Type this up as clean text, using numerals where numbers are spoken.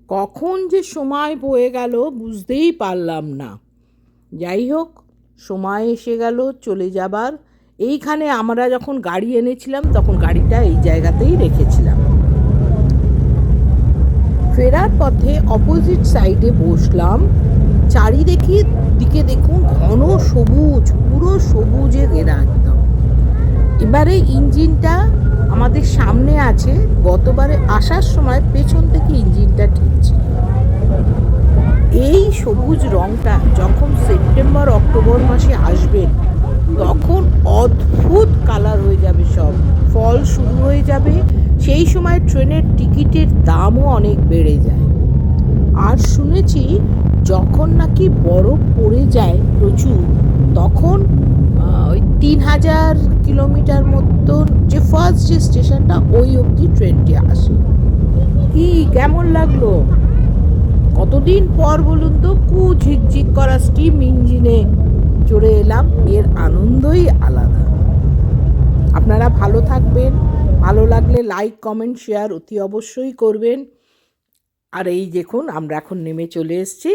কখন যে সময় বয়ে গেল বুঝতেই পারলাম না। যাই হোক, সময় এসে গেল চলে যাবার। এইখানে আমরা যখন গাড়ি এনেছিলাম তখন গাড়িটা এই জায়গাতেই রেখেছিলাম। ফেরার পথে অপোজিট সাইডে বসলাম। চারিদিকে দেখুন ঘন সবুজ, পুরো সবুজে ঘেরা একদম। এবারে ইঞ্জিনটা আমাদের সামনে আছে, গতবারে আসার সময় পেছন থেকে ইঞ্জিনটা ঠেকছিল। এই সবুজ রংটা যখন সেপ্টেম্বর অক্টোবর মাসে আসবেন তখন অদ্ভুত কালার হয়ে যাবে, সব ফল শুরু হয়ে যাবে। সেই সময় ট্রেনের টিকিটের দামও অনেক বেড়ে যায়। আর শুনেছি যখন নাকি বরফ পড়ে যায় প্রচুর, তখন ওই 3000 কিলোমিটার মতন যে ফার্স্ট যে স্টেশনটা ওই অবধি ট্রেনটি আসে। কি কেমন লাগলো? কতদিন পর বলুন তো ঝিকঝিক করা স্টিম ইঞ্জিনে চড়ে এলাম, এর আনন্দই আলাদা। আপনারা ভালো থাকবেন, ভালো লাগলে লাইক কমেন্ট শেয়ার অতি অবশ্যই করবেন। আর এই দেখুন আমরা এখন নেমে চলে এসেছি